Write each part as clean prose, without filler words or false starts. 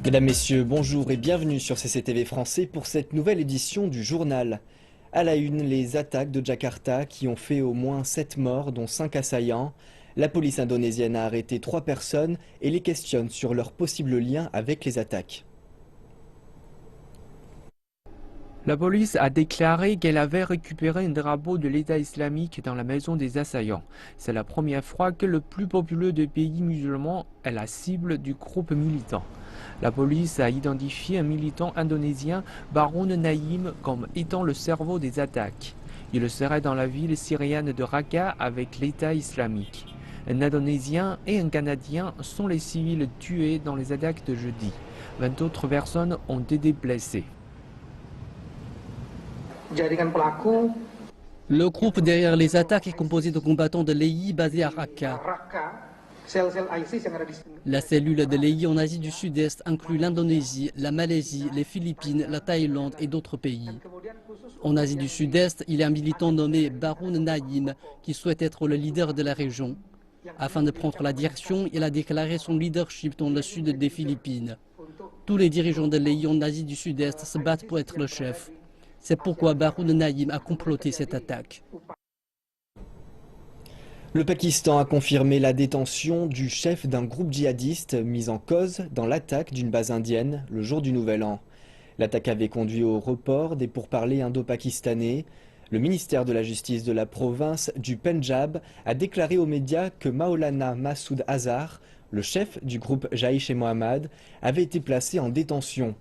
Mesdames, Messieurs, bonjour et bienvenue sur CCTV Français pour cette nouvelle édition du journal. À la une, les attaques de Jakarta qui ont fait au moins 7 morts, dont 5 assaillants. La police indonésienne a arrêté 3 personnes et les questionne sur leur possible lien avec les attaques. La police a déclaré qu'elle avait récupéré un drapeau de l'État islamique dans la maison des assaillants. C'est la première fois que le plus populeux des pays musulmans est la cible du groupe militant. La police a identifié un militant indonésien, Baroun Naim, comme étant le cerveau des attaques. Il serait dans la ville syrienne de Raqqa avec l'État islamique. Un Indonésien et un Canadien sont les civils tués dans les attaques de jeudi. 20 autres personnes ont été blessées. Le groupe derrière les attaques est composé de combattants de l'EI basés à Raqqa. La cellule de l'EI en Asie du Sud-Est inclut l'Indonésie, la Malaisie, les Philippines, la Thaïlande et d'autres pays. En Asie du Sud-Est, il y a un militant nommé Baroun Naim qui souhaite être le leader de la région. Afin de prendre la direction, il a déclaré son leadership dans le sud des Philippines. Tous les dirigeants de l'EI en Asie du Sud-Est se battent pour être le chef. C'est pourquoi Baroun Naim a comploté cette attaque. Le Pakistan a confirmé la détention du chef d'un groupe djihadiste mis en cause dans l'attaque d'une base indienne le jour du Nouvel An. L'attaque avait conduit au report des pourparlers indo-pakistanais. Le ministère de la Justice de la province du Pendjab a déclaré aux médias que Maolana Massoud Azhar, le chef du groupe Jaïch-e-Mohammed, avait été placé en détention.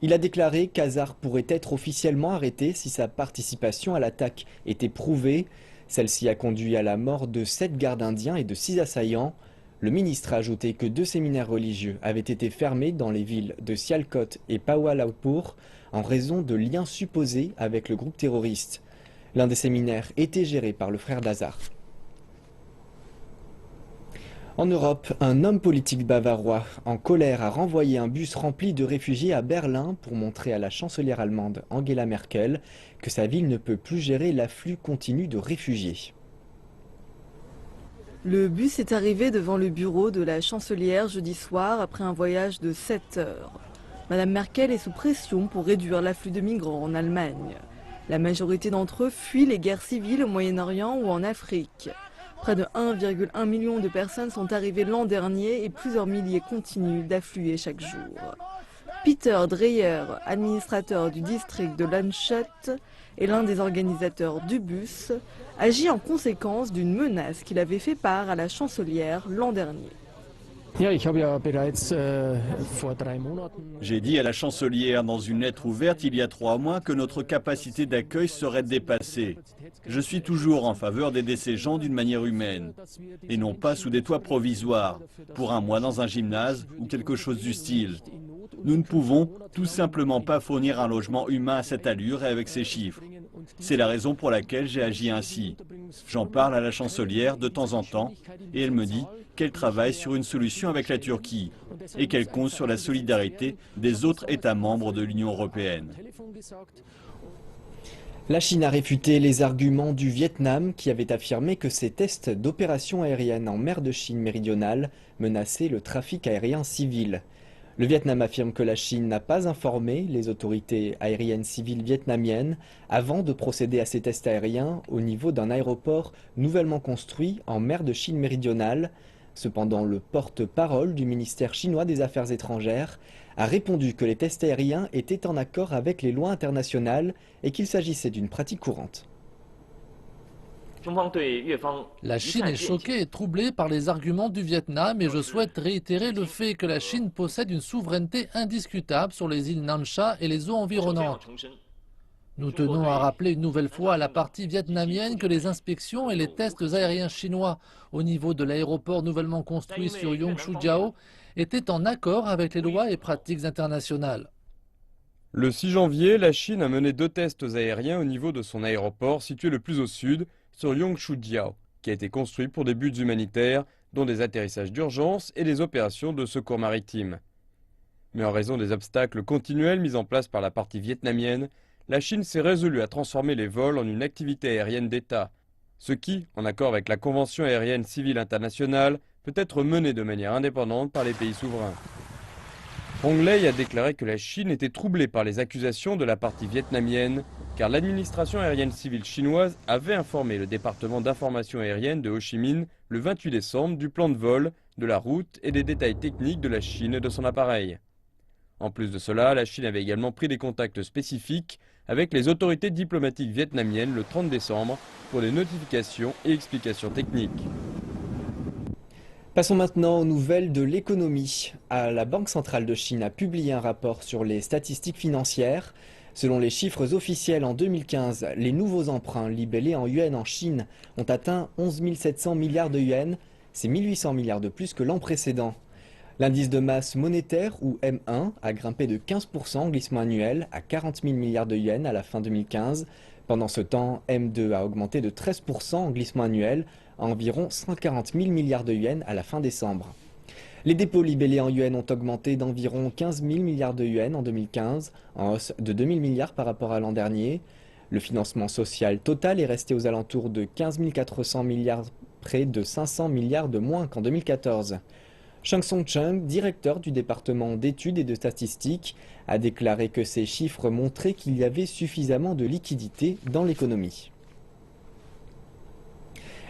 Il a déclaré qu'Azhar pourrait être officiellement arrêté si sa participation à l'attaque était prouvée. Celle-ci a conduit à la mort de 7 gardes indiens et de 6 assaillants. Le ministre a ajouté que 2 séminaires religieux avaient été fermés dans les villes de Sialkot et Kuala-Lumpur en raison de liens supposés avec le groupe terroriste. L'un des séminaires était géré par le frère d'Azhar. En Europe, un homme politique bavarois en colère a renvoyé un bus rempli de réfugiés à Berlin pour montrer à la chancelière allemande Angela Merkel que sa ville ne peut plus gérer l'afflux continu de réfugiés. Le bus est arrivé devant le bureau de la chancelière jeudi soir après un voyage de 7 heures. Madame Merkel est sous pression pour réduire l'afflux de migrants en Allemagne. La majorité d'entre eux fuient les guerres civiles au Moyen-Orient ou en Afrique. Près de 1,1 million de personnes sont arrivées l'an dernier et plusieurs milliers continuent d'affluer chaque jour. Peter Dreyer, administrateur du district de Landshut et l'un des organisateurs du bus, agit en conséquence d'une menace qu'il avait fait part à la chancelière l'an dernier. J'ai dit à la chancelière dans une lettre ouverte il y a 3 mois que notre capacité d'accueil serait dépassée. Je suis toujours en faveur d'aider ces gens d'une manière humaine, et non pas sous des toits provisoires, pour un mois dans un gymnase ou quelque chose du style. Nous ne pouvons tout simplement pas fournir un logement humain à cette allure et avec ces chiffres. C'est la raison pour laquelle j'ai agi ainsi. J'en parle à la chancelière de temps en temps et elle me dit qu'elle travaille sur une solution avec la Turquie et qu'elle compte sur la solidarité des autres États membres de l'Union européenne. La Chine a réfuté les arguments du Vietnam qui avait affirmé que ses tests d'opérations aériennes en mer de Chine méridionale menaçaient le trafic aérien civil. Le Vietnam affirme que la Chine n'a pas informé les autorités aériennes civiles vietnamiennes avant de procéder à ces tests aériens au niveau d'un aéroport nouvellement construit en mer de Chine méridionale. Cependant, le porte-parole du ministère chinois des Affaires étrangères a répondu que les tests aériens étaient en accord avec les lois internationales et qu'il s'agissait d'une pratique courante. La Chine est choquée et troublée par les arguments du Vietnam et je souhaite réitérer le fait que la Chine possède une souveraineté indiscutable sur les îles Nam Cha et les eaux environnantes. Nous tenons à rappeler une nouvelle fois à la partie vietnamienne que les inspections et les tests aériens chinois au niveau de l'aéroport nouvellement construit sur Yongshujao étaient en accord avec les lois et pratiques internationales. Le 6 janvier, la Chine a mené 2 tests aériens au niveau de son aéroport situé le plus au sud, sur Yongshujao, qui a été construit pour des buts humanitaires, dont des atterrissages d'urgence et des opérations de secours maritime. Mais en raison des obstacles continuels mis en place par la partie vietnamienne, la Chine s'est résolue à transformer les vols en une activité aérienne d'État, ce qui, en accord avec la Convention aérienne civile internationale, peut être mené de manière indépendante par les pays souverains. Hong Lei a déclaré que la Chine était troublée par les accusations de la partie vietnamienne, car l'administration aérienne civile chinoise avait informé le département d'information aérienne de Ho Chi Minh le 28 décembre du plan de vol, de la route et des détails techniques de la Chine et de son appareil. En plus de cela, la Chine avait également pris des contacts spécifiques avec les autorités diplomatiques vietnamiennes le 30 décembre pour des notifications et explications techniques. Passons maintenant aux nouvelles de l'économie. La Banque centrale de Chine a publié un rapport sur les statistiques financières. Selon les chiffres officiels, en 2015, les nouveaux emprunts libellés en yuan en Chine ont atteint 11 700 milliards de yuan. C'est 1 800 milliards de plus que l'an précédent. L'indice de masse monétaire, ou M1, a grimpé de 15% en glissement annuel à 40 000 milliards de yuan à la fin 2015. Pendant ce temps, M2 a augmenté de 13% en glissement annuel à environ 140 000 milliards de yuan à la fin décembre. Les dépôts libellés en yuan ont augmenté d'environ 15 000 milliards de yuan en 2015, en hausse de 2 000 milliards par rapport à l'an dernier. Le financement social total est resté aux alentours de 15 400 milliards, près de 500 milliards de moins qu'en 2014. Shang Song-chung, directeur du département d'études et de statistiques, a déclaré que ces chiffres montraient qu'il y avait suffisamment de liquidités dans l'économie.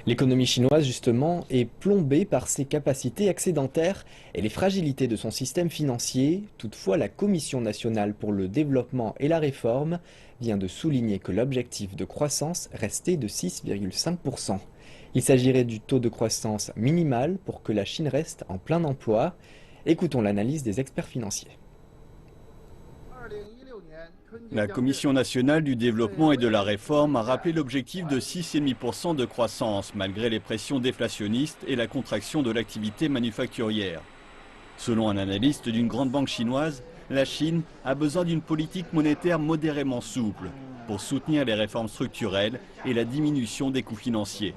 L'économie chinoise, justement, est plombée par ses capacités excédentaires et les fragilités de son système financier. Toutefois, la Commission nationale pour le développement et la réforme vient de souligner que l'objectif de croissance restait de 6,5%. Il s'agirait du taux de croissance minimal pour que la Chine reste en plein emploi. Écoutons l'analyse des experts financiers. La Commission nationale du développement et de la réforme a rappelé l'objectif de 6,5% de croissance, malgré les pressions déflationnistes et la contraction de l'activité manufacturière. Selon un analyste d'une grande banque chinoise, la Chine a besoin d'une politique monétaire modérément souple pour soutenir les réformes structurelles et la diminution des coûts financiers.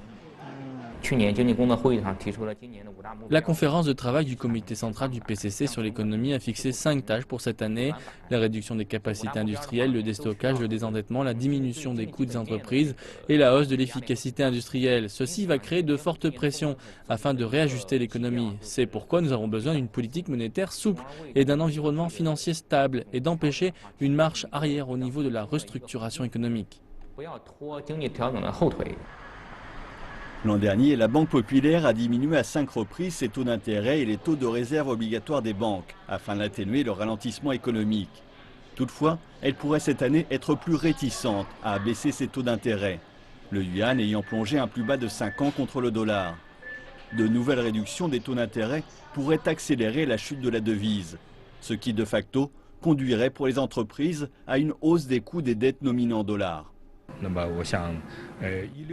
La conférence de travail du comité central du PCC sur l'économie a fixé 5 tâches pour cette année: la réduction des capacités industrielles, le déstockage, le désendettement, la diminution des coûts des entreprises et la hausse de l'efficacité industrielle. Ceci va créer de fortes pressions afin de réajuster l'économie. C'est pourquoi nous avons besoin d'une politique monétaire souple et d'un environnement financier stable et d'empêcher une marche arrière au niveau de la restructuration économique. L'an dernier, la Banque populaire a diminué à 5 reprises ses taux d'intérêt et les taux de réserve obligatoires des banques, afin d'atténuer le ralentissement économique. Toutefois, elle pourrait cette année être plus réticente à abaisser ses taux d'intérêt, le yuan ayant plongé un plus bas de 5 ans contre le dollar. De nouvelles réductions des taux d'intérêt pourraient accélérer la chute de la devise, ce qui de facto conduirait pour les entreprises à une hausse des coûts des dettes nominées en dollars.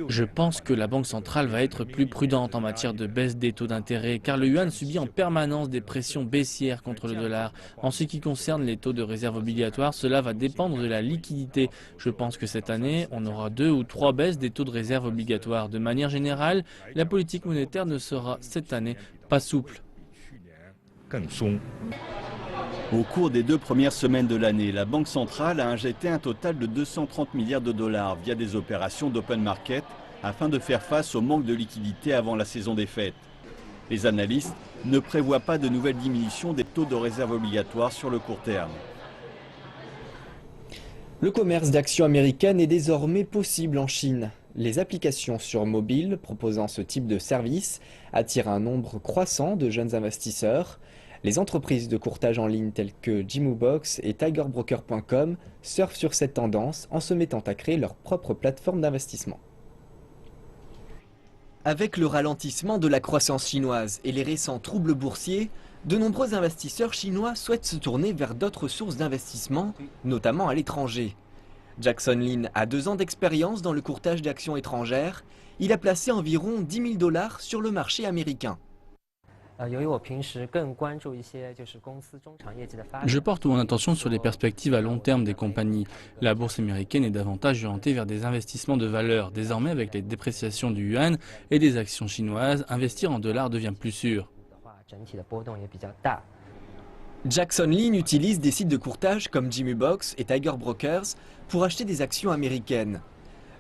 Je pense que la Banque centrale va être plus prudente en matière de baisse des taux d'intérêt, car le yuan subit en permanence des pressions baissières contre le dollar. En ce qui concerne les taux de réserve obligatoires, cela va dépendre de la liquidité. Je pense que cette année, on aura 2 ou 3 baisses des taux de réserve obligatoires. De manière générale, la politique monétaire ne sera cette année pas souple. Au cours des 2 premières semaines de l'année, la Banque centrale a injecté un total de 230 milliards de dollars via des opérations d'open market afin de faire face au manque de liquidité avant la saison des fêtes. Les analystes ne prévoient pas de nouvelles diminutions des taux de réserve obligatoires sur le court terme. Le commerce d'actions américaines est désormais possible en Chine. Les applications sur mobile proposant ce type de service attirent un nombre croissant de jeunes investisseurs. Les entreprises de courtage en ligne telles que Jimubox et TigerBroker.com surfent sur cette tendance en se mettant à créer leur propre plateforme d'investissement. Avec le ralentissement de la croissance chinoise et les récents troubles boursiers, de nombreux investisseurs chinois souhaitent se tourner vers d'autres sources d'investissement, notamment à l'étranger. Jackson Lin a 2 ans d'expérience dans le courtage d'actions étrangères. Il a placé environ 10 000 $ sur le marché américain. Je porte mon attention sur les perspectives à long terme des compagnies. La bourse américaine est davantage orientée vers des investissements de valeur. Désormais, avec les dépréciations du yuan et des actions chinoises, investir en dollars devient plus sûr. Jackson Lin utilise des sites de courtage comme Jimubox et Tiger Brokers pour acheter des actions américaines.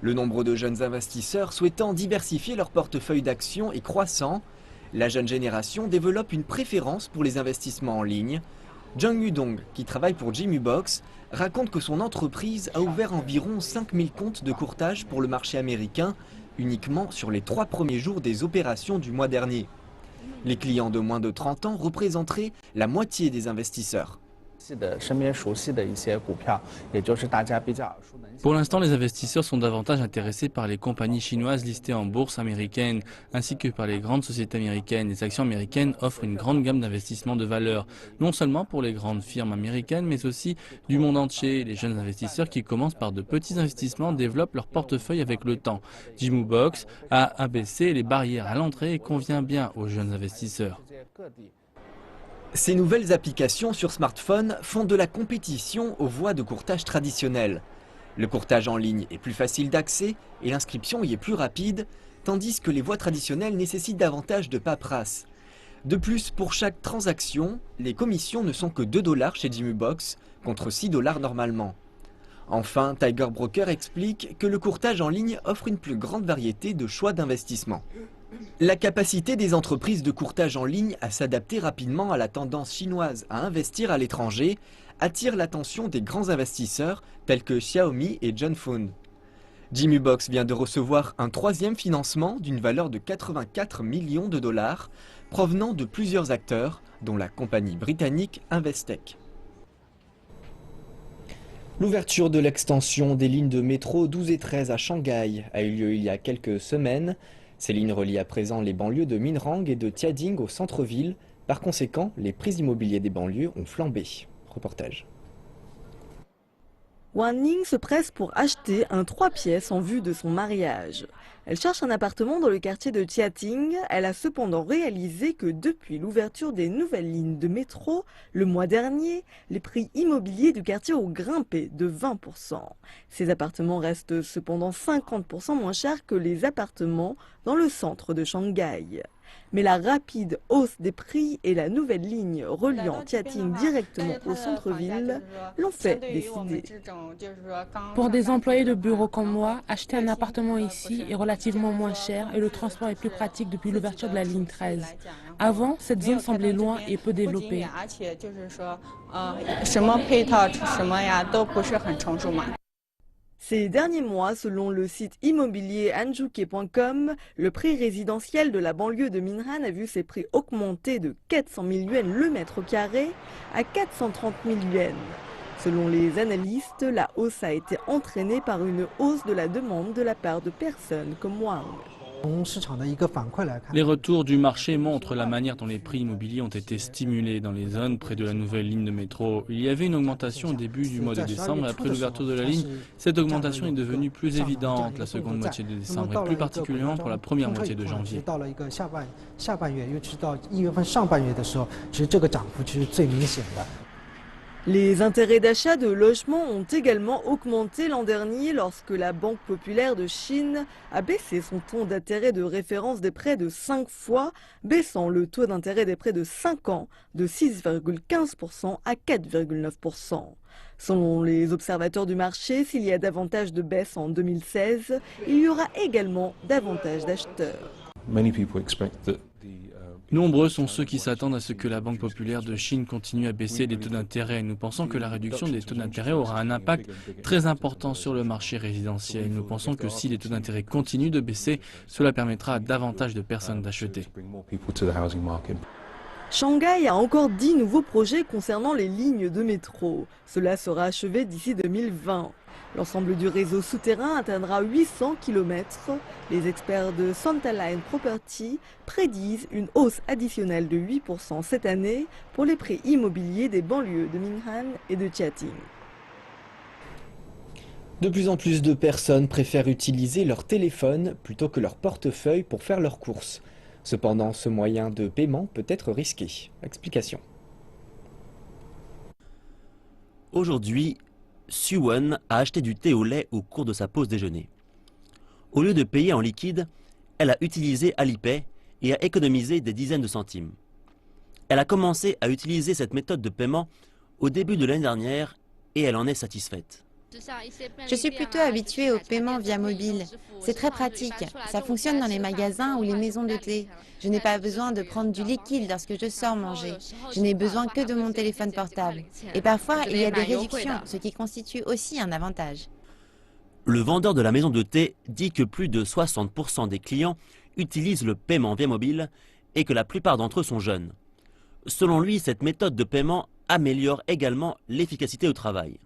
Le nombre de jeunes investisseurs souhaitant diversifier leur portefeuille d'actions est croissant. La jeune génération développe une préférence pour les investissements en ligne. Jung Yudong, qui travaille pour Jimmy Box, raconte que son entreprise a ouvert environ 5000 comptes de courtage pour le marché américain, uniquement sur les 3 premiers jours des opérations du mois dernier. Les clients de moins de 30 ans représenteraient la moitié des investisseurs. Pour l'instant, les investisseurs sont davantage intéressés par les compagnies chinoises listées en bourse américaine, ainsi que par les grandes sociétés américaines. Les actions américaines offrent une grande gamme d'investissements de valeur, non seulement pour les grandes firmes américaines, mais aussi du monde entier. Les jeunes investisseurs qui commencent par de petits investissements développent leur portefeuille avec le temps. Jimmy Box a abaissé les barrières à l'entrée et convient bien aux jeunes investisseurs. Ces nouvelles applications sur smartphone font de la compétition aux voies de courtage traditionnelles. Le courtage en ligne est plus facile d'accès et l'inscription y est plus rapide, tandis que les voies traditionnelles nécessitent davantage de paperasse. De plus, pour chaque transaction, les commissions ne sont que 2 $ chez Jimmy Box, contre 6 $ normalement. Enfin, Tiger Broker explique que le courtage en ligne offre une plus grande variété de choix d'investissement. La capacité des entreprises de courtage en ligne à s'adapter rapidement à la tendance chinoise à investir à l'étranger attire l'attention des grands investisseurs tels que Xiaomi et Junfun. Jimmy Box vient de recevoir un 3e financement d'une valeur de 84 millions de $ provenant de plusieurs acteurs, dont la compagnie britannique Investec. L'ouverture de l'extension des lignes de métro 12 et 13 à Shanghai a eu lieu il y a quelques semaines. Ces lignes relient à présent les banlieues de Minrang et de Tiading au centre-ville. Par conséquent, les prix immobiliers des banlieues ont flambé. Reportage. Wan Ning se presse pour acheter un 3 pièces en vue de son mariage. Elle cherche un appartement dans le quartier de Tiating. Elle a cependant réalisé que depuis l'ouverture des nouvelles lignes de métro, le mois dernier, les prix immobiliers du quartier ont grimpé de 20%. Ces appartements restent cependant 50% moins chers que les appartements dans le centre de Shanghai. Mais la rapide hausse des prix et la nouvelle ligne reliant Tiating directement au centre-ville l'ont fait décider. Pour des employés de bureau comme moi, acheter un appartement ici est relativement moins cher et le transport est plus pratique depuis l'ouverture de la ligne 13. Avant, cette zone semblait loin et peu développée. Ces derniers mois, selon le site immobilier anjuke.com, le prix résidentiel de la banlieue de Minhan a vu ses prix augmenter de 400 000 yuan le mètre carré à 430 000 yuan. Selon les analystes, la hausse a été entraînée par une hausse de la demande de la part de personnes comme Wang. Les retours du marché montrent la manière dont les prix immobiliers ont été stimulés dans les zones près de la nouvelle ligne de métro. Il y avait une augmentation au début du mois de décembre et après l'ouverture de la ligne, cette augmentation est devenue plus évidente la seconde moitié de décembre et plus particulièrement pour la première moitié de janvier. Les intérêts d'achat de logements ont également augmenté l'an dernier lorsque la Banque populaire de Chine a baissé son taux d'intérêt de référence des prêts de 5 fois, baissant le taux d'intérêt des prêts de 5 ans de 6,15% à 4,9%. Selon les observateurs du marché, s'il y a davantage de baisse en 2016, il y aura également davantage d'acheteurs. Nombreux sont ceux qui s'attendent à ce que la Banque populaire de Chine continue à baisser les taux d'intérêt. Nous pensons que la réduction des taux d'intérêt aura un impact très important sur le marché résidentiel. Nous pensons que si les taux d'intérêt continuent de baisser, cela permettra à davantage de personnes d'acheter. Shanghai a encore 10 nouveaux projets concernant les lignes de métro. Cela sera achevé d'ici 2020. L'ensemble du réseau souterrain atteindra 800 km. Les experts de Santaline Property prédisent une hausse additionnelle de 8% cette année pour les prix immobiliers des banlieues de Minhan et de Tiating. De plus en plus de personnes préfèrent utiliser leur téléphone plutôt que leur portefeuille pour faire leurs courses. Cependant, ce moyen de paiement peut être risqué. Explication. Aujourd'hui, Suwon a acheté du thé au lait au cours de sa pause déjeuner. Au lieu de payer en liquide, elle a utilisé Alipay et a économisé des dizaines de centimes. Elle a commencé à utiliser cette méthode de paiement au début de l'année dernière et elle en est satisfaite. Je suis plutôt habituée au paiement via mobile. C'est très pratique. Ça fonctionne dans les magasins ou les maisons de thé. Je n'ai pas besoin de prendre du liquide lorsque je sors manger. Je n'ai besoin que de mon téléphone portable. Et parfois, il y a des réductions, ce qui constitue aussi un avantage. Le vendeur de la maison de thé dit que plus de 60% des clients utilisent le paiement via mobile et que la plupart d'entre eux sont jeunes. Selon lui, cette méthode de paiement améliore également l'efficacité au travail.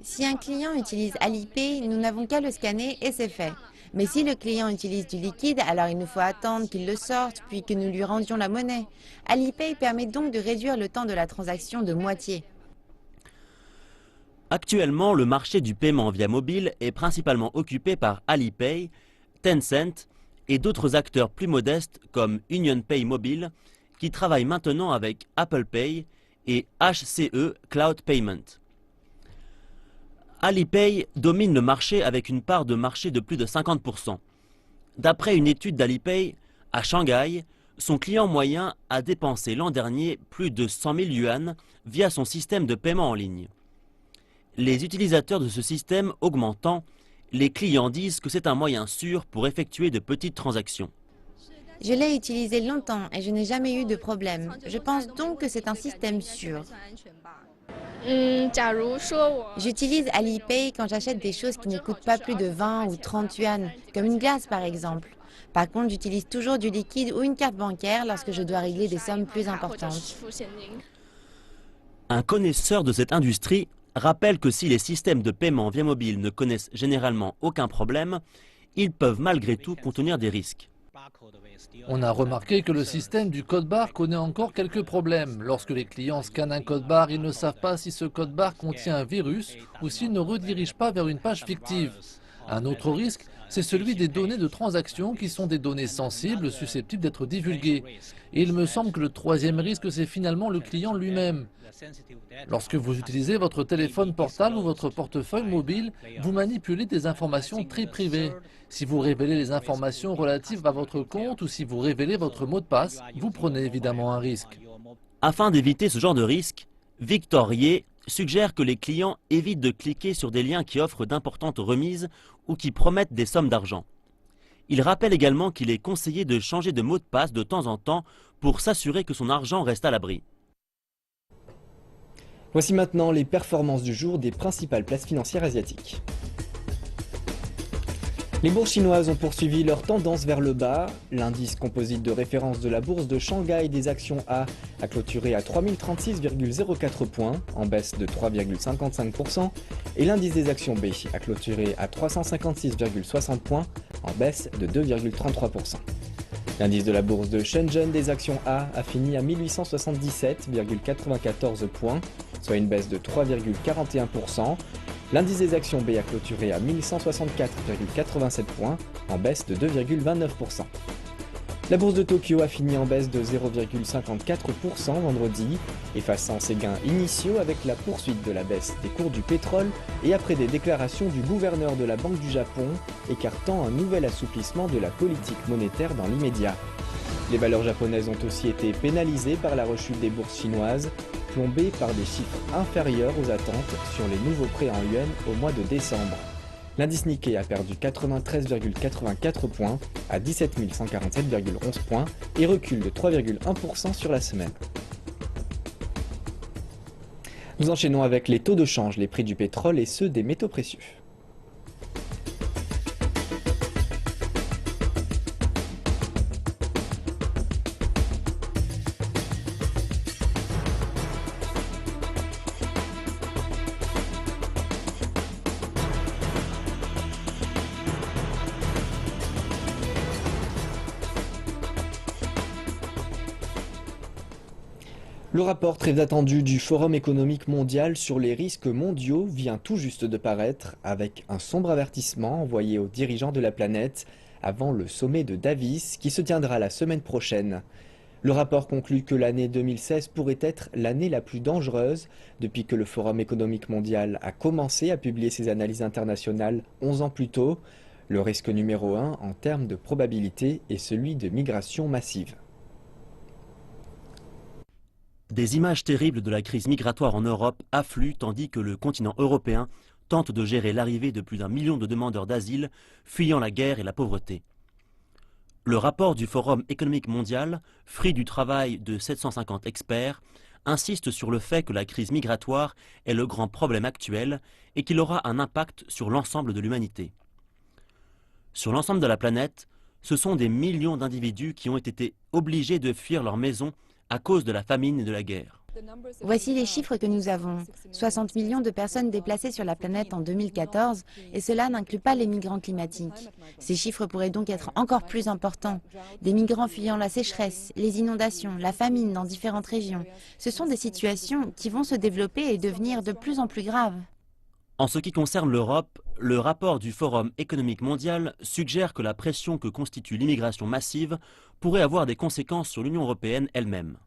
Si un client utilise Alipay, nous n'avons qu'à le scanner et c'est fait. Mais si le client utilise du liquide, alors il nous faut attendre qu'il le sorte, puis que nous lui rendions la monnaie. Alipay permet donc de réduire le temps de la transaction de moitié. Actuellement, le marché du paiement via mobile est principalement occupé par Alipay, Tencent et d'autres acteurs plus modestes comme UnionPay Mobile qui travaillent maintenant avec Apple Pay et HCE Cloud Payment. Alipay domine le marché avec une part de marché de plus de 50%. D'après une étude d'Alipay, à Shanghai, son client moyen a dépensé l'an dernier plus de 100 000 yuan via son système de paiement en ligne. Les utilisateurs de ce système augmentant, les clients disent que c'est un moyen sûr pour effectuer de petites transactions. Je l'ai utilisé longtemps et je n'ai jamais eu de problème. Je pense donc que c'est un système sûr. J'utilise Alipay quand j'achète des choses qui ne coûtent pas plus de 20 ou 30 yuan, comme une glace par exemple. Par contre, j'utilise toujours du liquide ou une carte bancaire lorsque je dois régler des sommes plus importantes. Un connaisseur de cette industrie rappelle que si les systèmes de paiement via mobile ne connaissent généralement aucun problème, ils peuvent malgré tout contenir des risques. On a remarqué que le système du code barre connaît encore quelques problèmes. Lorsque les clients scannent un code barre, ils ne savent pas si ce code barre contient un virus ou s'il ne redirige pas vers une page fictive. Un autre risque, c'est celui des données de transaction qui sont des données sensibles susceptibles d'être divulguées. Et il me semble que le troisième risque, c'est finalement le client lui-même. Lorsque vous utilisez votre téléphone portable ou votre portefeuille mobile, vous manipulez des informations très privées. Si vous révélez les informations relatives à votre compte ou si vous révélez votre mot de passe, vous prenez évidemment un risque. Afin d'éviter ce genre de risque, Victor Ye suggère que les clients évitent de cliquer sur des liens qui offrent d'importantes remises ou qui promettent des sommes d'argent. Il rappelle également qu'il est conseillé de changer de mot de passe de temps en temps pour s'assurer que son argent reste à l'abri. Voici maintenant les performances du jour des principales places financières asiatiques. Les bourses chinoises ont poursuivi leur tendance vers le bas. L'indice composite de référence de la bourse de Shanghai des actions A a clôturé à 3036,04 points, en baisse de 3,55%, et l'indice des actions B a clôturé à 356,60 points, en baisse de 2,33%. L'indice de la bourse de Shenzhen des actions A a fini à 1877,94 points, soit une baisse de 3,41%. L'indice des actions B a clôturé à 1164,87 points, en baisse de 2,29%. La bourse de Tokyo a fini en baisse de 0,54% vendredi, effaçant ses gains initiaux avec la poursuite de la baisse des cours du pétrole et après des déclarations du gouverneur de la Banque du Japon écartant un nouvel assouplissement de la politique monétaire dans l'immédiat. Les valeurs japonaises ont aussi été pénalisées par la rechute des bourses chinoises, plombées par des chiffres inférieurs aux attentes sur les nouveaux prêts en yuan au mois de décembre. L'indice Nikkei a perdu 93,84 points à 17 147,11 points et recule de 3,1% sur la semaine. Nous enchaînons avec les taux de change, les prix du pétrole et ceux des métaux précieux. Le rapport très attendu du Forum économique mondial sur les risques mondiaux vient tout juste de paraître avec un sombre avertissement envoyé aux dirigeants de la planète avant le sommet de Davos qui se tiendra la semaine prochaine. Le rapport conclut que l'année 2016 pourrait être l'année la plus dangereuse depuis que le Forum économique mondial a commencé à publier ses analyses internationales 11 ans plus tôt. Le risque numéro 1 en termes de probabilité est celui de migration massive. Des images terribles de la crise migratoire en Europe affluent tandis que le continent européen tente de gérer l'arrivée de plus d'1 million de demandeurs d'asile fuyant la guerre et la pauvreté. Le rapport du Forum économique mondial, fruit du travail de 750 experts, insiste sur le fait que la crise migratoire est le grand problème actuel et qu'il aura un impact sur l'ensemble de l'humanité. Sur l'ensemble de la planète, ce sont des millions d'individus qui ont été obligés de fuir leur maison à cause de la famine et de la guerre. Voici les chiffres que nous avons. 60 millions de personnes déplacées sur la planète en 2014, et cela n'inclut pas les migrants climatiques. Ces chiffres pourraient donc être encore plus importants. Des migrants fuyant la sécheresse, les inondations, la famine dans différentes régions. Ce sont des situations qui vont se développer et devenir de plus en plus graves. En ce qui concerne l'Europe, le rapport du Forum économique mondial suggère que la pression que constitue l'immigration massive pourrait avoir des conséquences sur l'Union européenne elle-même.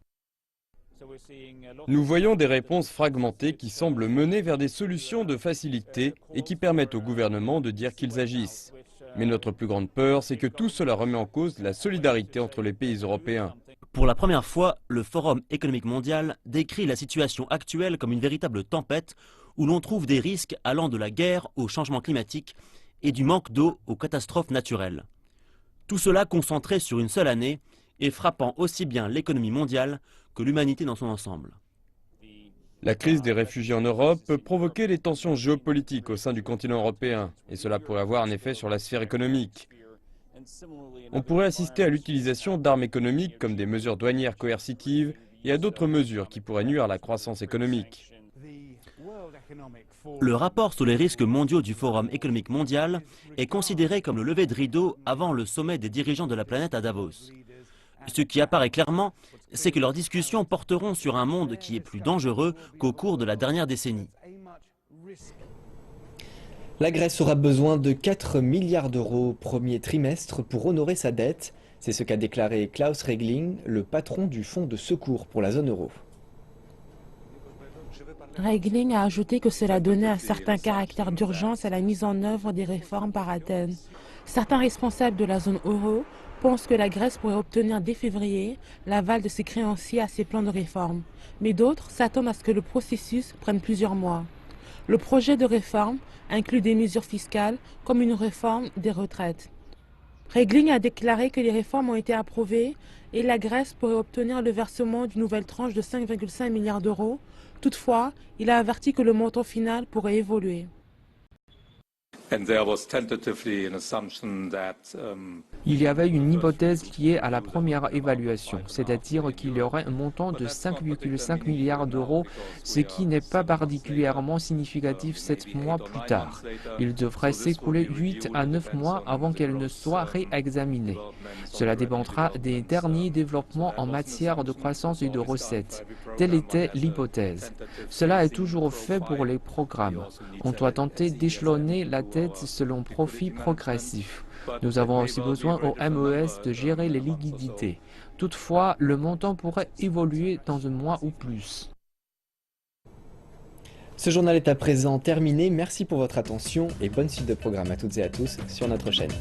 Nous voyons des réponses fragmentées qui semblent mener vers des solutions de facilité et qui permettent au gouvernement de dire qu'ils agissent. Mais notre plus grande peur, c'est que tout cela remet en cause la solidarité entre les pays européens. Pour la première fois, le Forum économique mondial décrit la situation actuelle comme une véritable tempête où l'on trouve des risques allant de la guerre au changement climatique et du manque d'eau aux catastrophes naturelles. Tout cela concentré sur une seule année et frappant aussi bien l'économie mondiale que l'humanité dans son ensemble. La crise des réfugiés en Europe peut provoquer des tensions géopolitiques au sein du continent européen, et cela pourrait avoir un effet sur la sphère économique. On pourrait assister à l'utilisation d'armes économiques comme des mesures douanières coercitives et à d'autres mesures qui pourraient nuire à la croissance économique. Le rapport sur les risques mondiaux du Forum économique mondial est considéré comme le lever de rideau avant le sommet des dirigeants de la planète à Davos. Ce qui apparaît clairement, c'est que leurs discussions porteront sur un monde qui est plus dangereux qu'au cours de la dernière décennie. La Grèce aura besoin de 4 milliards d'euros au premier trimestre pour honorer sa dette. C'est ce qu'a déclaré Klaus Regling, le patron du fonds de secours pour la zone euro. Regling a ajouté que cela donnait un certain caractère d'urgence à la mise en œuvre des réformes par Athènes. Certains responsables de la zone euro pensent que la Grèce pourrait obtenir dès février l'aval de ses créanciers à ses plans de réforme. Mais d'autres s'attendent à ce que le processus prenne plusieurs mois. Le projet de réforme inclut des mesures fiscales comme une réforme des retraites. Regling a déclaré que les réformes ont été approuvées et la Grèce pourrait obtenir le versement d'une nouvelle tranche de 5,5 milliards d'euros. Toutefois, il a averti que le montant final pourrait évoluer. Il y avait une hypothèse liée à la première évaluation, c'est-à-dire qu'il y aurait un montant de 5,5 milliards d'euros, ce qui n'est pas particulièrement significatif 7 mois plus tard. Il devrait s'écouler 8 à 9 mois avant qu'elle ne soit réexaminée. Cela dépendra des derniers développements en matière de croissance et de recettes. Telle était l'hypothèse. Cela est toujours fait pour les programmes. On doit tenter d'échelonner la dette selon profit progressif. Nous avons aussi besoin au MES de gérer les liquidités. Toutefois, le montant pourrait évoluer dans un mois ou plus. Ce journal est à présent terminé. Merci pour votre attention et bonne suite de programme à toutes et à tous sur notre chaîne.